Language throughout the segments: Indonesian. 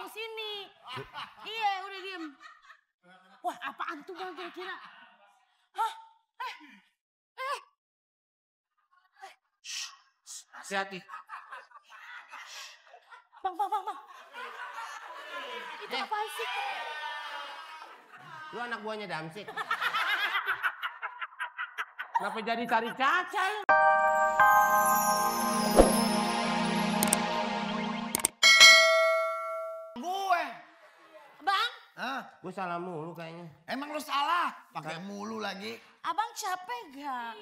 tunggu sini. Iya, udah diem. Wah, apaan tuh Bang kira-kira? Hah? Hati-hati. Bang. Itu apaan sih? Lu anak buahnya Damsik. Kenapa jadi cari Caca lu? Gue. Bang, Hah? Gue salah mulu kayaknya. Emang lu salah? Pakai mulu lagi. abang capek gak?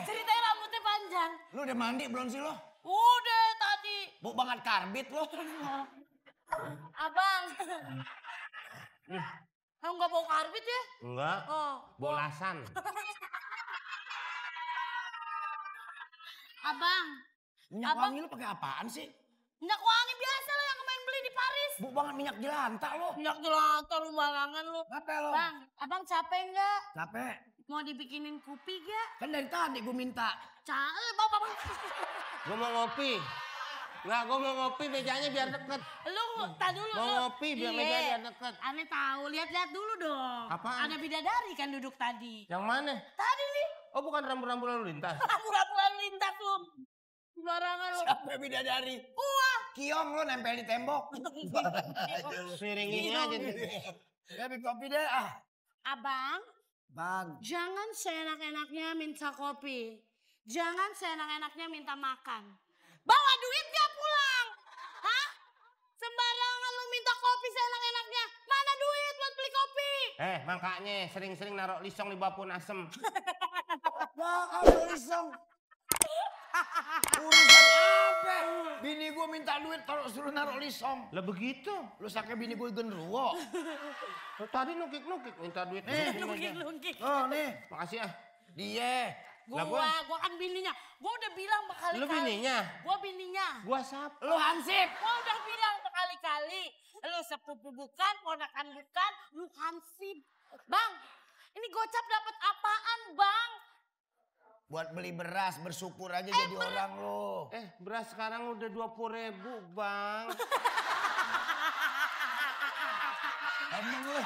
Ceritanya rambutnya panjang. Lu udah mandi belum sih lo? Udah tadi. Bau banget karbit lo. Abang. Kamu gak bau karbit ya? Enggak. Oh. Bolasan. Abang. Minyak wangi lu pakai apaan sih? Minyak wangi biasa lo yang kemarin beli di Paris. Bau banget minyak jelantah lo. Minyak jelantah lu balangan lu. Apa lo? Bang, abang capek nggak? Capek. Mau dibikinin kopi gak? Kan dari tadi gue minta. Bapak. Gue mau ngopi. Enggak, gue mau ngopi mejanya biar deket. Lu, tak dulu. Mau ngopi biar meja biar deket. Aneh tahu, lihat-lihat dulu dong. Apaan? Ada bidadari kan duduk tadi. Yang mana? Tadi nih. Oh bukan rambu-rambu lalu lintas. Pura-pura lintas lu. Sembarangan lu. Siapa bidadari? Gua. Kiong lo nempel di tembok. Siringin aja nih. Ya bikin kopi deh. Abang, Bang. jangan seenak-enaknya minta kopi. Jangan seenak-enaknya minta makan. Bawa duit gak pulang? Hah? Sembarangan lu minta kopi seenak-enaknya. Mana duit buat beli kopi? Makanya sering-sering naruh lisong di bapun asem. Maaf lo lisong. Urusan apa? Bini gue minta duit taruh suruh naruh lisong. Lah begitu. Lu sakit bini gue genderuwo. Lu tadi nukik-nukik minta duit. Lungkik. Oh nih. Makasih ah. Dia. Gua kan bininya. Gua udah bilang berkali-kali. Lu bininya? Gua bininya. Gua siapa? Lu hansip. Gua udah bilang berkali-kali. Lu sepupu bukan, ponakan bukan, lu hansip. Bang, ini gocap dapat apaan, Bang? Buat beli beras bersyukur aja jadi orang lo. Beras sekarang udah 20.000 bang. Emang lu.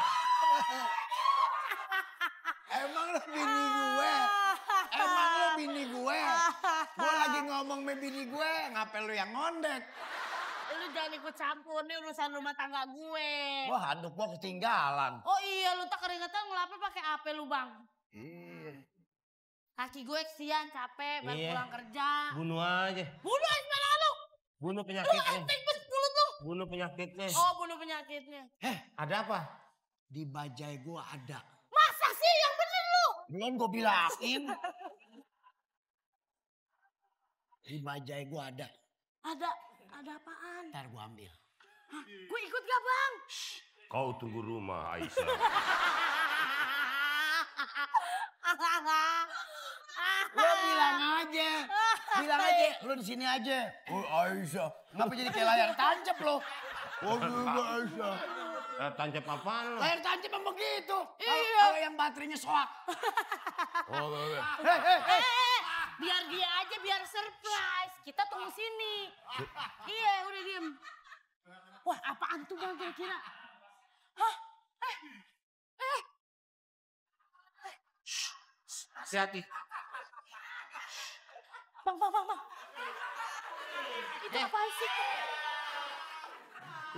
Emang lu bini gue. Emang lu bini gue. Gue lagi ngomong sama bini gue. Ngapain lu yang ngondek? Lu jangan ikut campur, ini urusan rumah tangga gue. Wah handuk gue ketinggalan. Oh iya, lu tak keringetan ngelapnya pakai apa lu, Bang? Iya. Kaki gue kesian, capek, baru Iya. pulang kerja. Bunuh aja. Bunuh aja sembarangan lu. Bunuh Lu penyakitnya. antik banget mulut lu. Bunuh penyakitnya. Oh, bunuh penyakitnya. Ada apa? Di bajai gue ada. Masa sih yang bener lu? Belum gue bilangin. Di bajai gue ada. Ada apaan? Ntar gue ambil. Hah, gue ikut gak, Bang? Kau tunggu rumah Aisyah. Lo bilang aja. Bilang aja. Lo di sini aja. Oh Aisyah. Ngapa jadi kayak layar tancap lo? Oh Aisyah. Tancap apaan lo? Layar tancap emang begitu. Iya. Kalau yang baterainya soak. Oh, Biar dia aja, biar surprise. Kita tunggu sini. Iya, udah diem. Wah, apaan tuh Bang kira-kira? Hah? hati-hati. Bang. Itu apaan sih?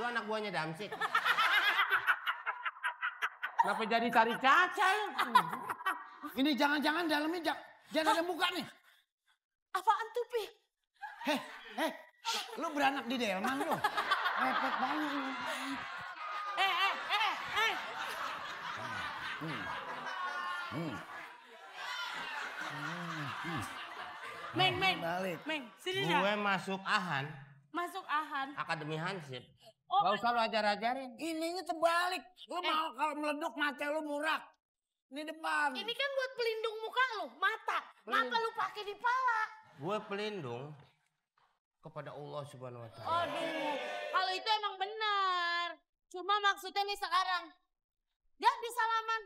Lu anak buahnya Damsik. Kenapa jadi cari Caca lu? Ini jangan-jangan dalamnya jangan ada muka nih. Apaan tuh, Pi? Lu beranak di delman lu. Repot banget lu. Balik. Meng, sini Gue dah. masuk AHAN, Masuk Ahan. Akademi Hansip. Oh, Gak usah lu ajar-ajarin. Ininya terbalik. Lu mau kalau meleduk mata lu murak. Ini depan. Ini kan buat pelindung muka lu, mata. Kenapa lu pakai di pala? Gue pelindung kepada Allah Subhanahu Wa Taala. Aduh, kalau itu emang benar. Cuma maksudnya nih sekarang. Dia di salaman.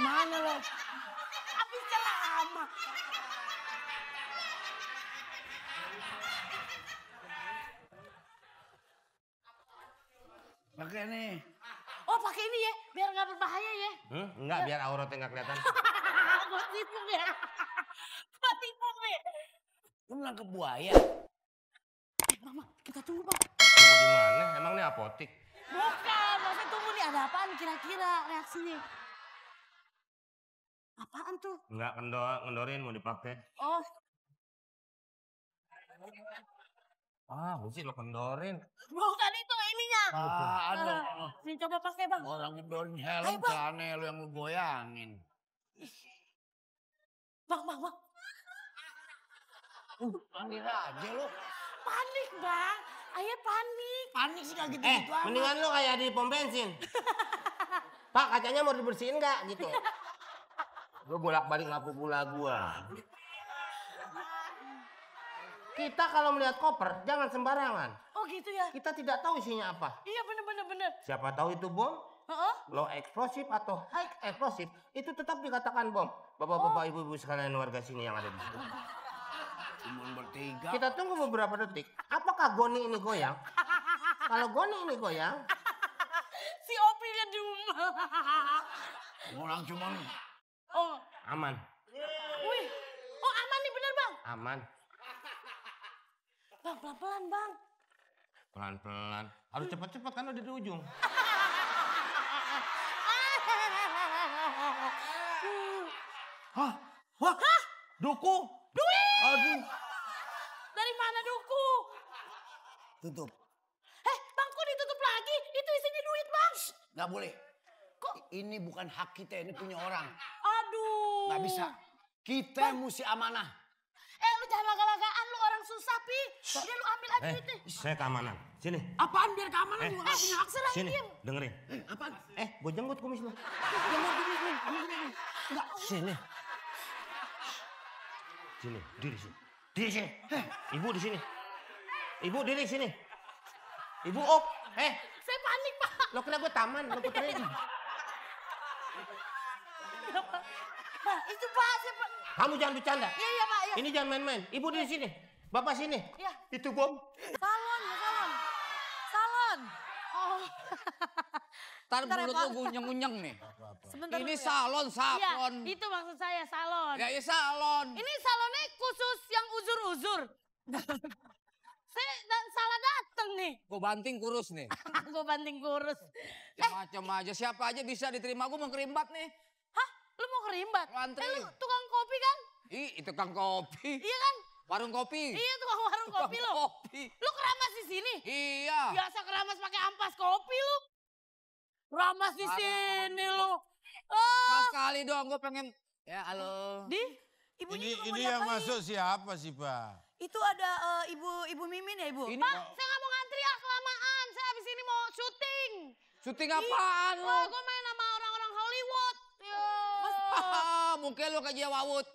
Mana lo? Apa Habis ceramah. Pakai nih. Oh pakai ini ya, biar nggak berbahaya ya. Enggak, biar auratnya nggak kelihatan. Gue tipung ya. Gue tipung nih. Lu nangkep buaya. Bang, kita tunggu bang. Tunggu di mana? Emang ini apotik? Bukan, maksudnya tunggu nih ada apaan kira-kira reaksinya. Apaan tuh? Enggak, ngendorin mau dipakai. Oh, Mesti lo kendorin. bukan itu ininya. Aduh. Ini coba pakai bang. Orang ngedorin helm, Ayo, Bang. celana lu yang lu goyangin. Bang. Panggil aja lu. Panik bang. Ayah panik. Panik sih gak gitu-gitu amat. Mendingan lo kayak di pom bensin. Pak, kacanya mau dibersihin nggak gitu? Gue bolak-balik ngaku pula gua. Kita kalau melihat koper jangan sembarangan. Oh gitu ya? Kita tidak tahu isinya apa. Iya bener. Siapa tahu itu bom, Heeh. low explosive atau high explosive, itu tetap dikatakan bom. Bapak-bapak, ibu-ibu sekalian warga sini yang ada di sini. Cuman bertiga. Kita tunggu beberapa detik. Apakah goni ini goyang? Kalau goni ini goyang, Si Opi-nya di rumah. Orang cuman Oh, aman. wih. Oh aman nih bener bang. Aman. Bang pelan-pelan bang. Pelan-pelan. Harus cepat-cepat kan udah di ujung. Hah? Wah? Duku? Duit. Aduh. Dari mana duku? Tutup. Bang kok ditutup lagi? Itu isinya duit bang. Gak boleh. Kok? Ini bukan hak kita, ini punya orang. Aduh. Gak bisa. Kita mesti amanah. Lu jangan laga-lagaan lu orang susah pi. Udah lu ambil aja duitnya. Saya keamanan. Sini. Apaan biar keamanan juga gak punya hak. Serahin Sini, dia. dengerin. Apaan? Gue jenggot kumis lu. Enggak. Sini. Sini, diri sini. Diri sini. Ibu di sini. Ibu diri sini. Ibu op. Saya panik pak. Lo kira gue taman, lo puterin. Pak itu pak siapa? Kamu jangan bercanda. Iya pak. Iya. Ini jangan main-main. Ibu di sini. Bapak sini. Iya. Itu bom. Salon ya salon. Salon. Oh. Ntar Bentar ya, mulut Pak. lu gunyeng-gunyeng nih. Sebentar Ini dulu ya. salon, Iya, salon. itu maksud saya salon. Ya, salon. Ini salonnya khusus yang uzur-uzur. Saya salah dateng nih. Gue banting kurus nih. Gue banting kurus. Macam aja, siapa aja bisa diterima. Gue mau kerimbat nih. Hah? Lu mau kerimbat? Lu antri. Lu tukang kopi kan? Ih, itu tukang kopi. Iya kan? Warung kopi. Iya tukang warung Tukang kopi lu. kopi. Lu keramas di sini? Iya. Biasa keramas pakai ampas kopi lu. Keramas di sini lu. Mas sekali dong, gue pengen. Ya, halo. Di? Ibunya juga mau Ini yang diapain? masuk siapa sih, Pak? Itu ada ibu Mimin ya ibu? Ini Pak, saya nggak mau ngantri ya kelamaan. Saya abis ini mau syuting. syuting apaan lu? Wah, gue main sama orang-orang Hollywood. Yo. Mungkin lu kayak Wawut.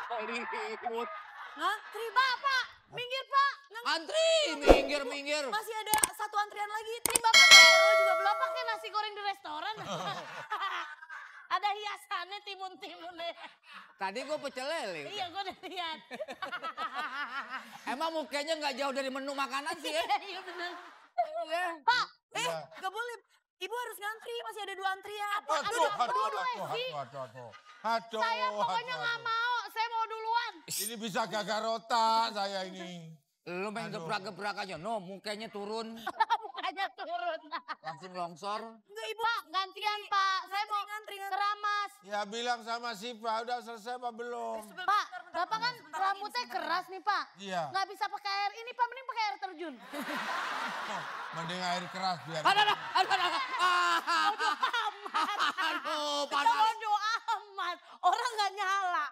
Hollywood. Ngantri Pak, minggir pak. Antri, minggir. masih ada satu antrian lagi. Ini bapak kayak juga belum pakai nasi goreng di restoran. Ada hiasannya timun-timun deh. Tadi gue pecel lele. Iya, gue udah lihat. Emang mukanya nggak jauh dari menu makanan sih ya? Iya benar. Pak, Iya. gak boleh. Ibu harus ngantri, masih ada 2 antrian. Aduh. Saya pokoknya nggak mau. Saya mau duluan. Ini bisa gagal rota saya ini. Lu main Aduh. gebrak-gebrak aja. No, mukanya turun. Mukanya turun. Langsung longsor. Enggak ibu. Pak, gantian pak. Saya mau ngantri. keramas. Ya bilang sama Siva, udah selesai apa belum? Pak, bapak kan rambutnya keras nih pak. Iya. Nggak bisa pakai air ini pak, mending pakai air terjun. Mending air keras biar. Aduh. Kita Panas. bodo amat. Orang nggak nyala.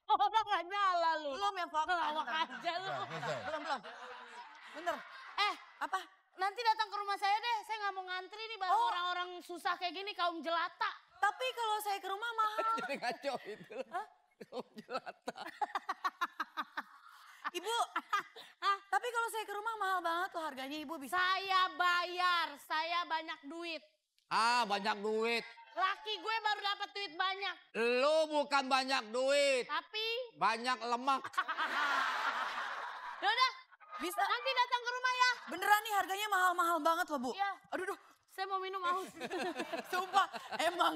Orang nggak nyala lu. Belum ya Pak? Ngelawak aja lu. Udah, selesai. Belum. Bener. Apa? Nanti datang ke rumah saya deh. Saya nggak mau ngantri nih bareng orang-orang susah kayak gini, kaum jelata. Tapi kalau saya ke rumah mahal. Jadi ngaco itu. Jelata. Ibu. Tapi kalau saya ke rumah mahal banget tuh harganya ibu bisa. Saya bayar, saya banyak duit. Banyak duit. Laki gue baru dapat duit banyak. Lu bukan banyak duit, Tapi, banyak lemak. yaudah, Bisa. nanti datang ke rumah ya. Beneran nih harganya mahal-mahal banget loh Bu. Iya. Aduh, duh. Saya mau minum haus. Sumpah, emang.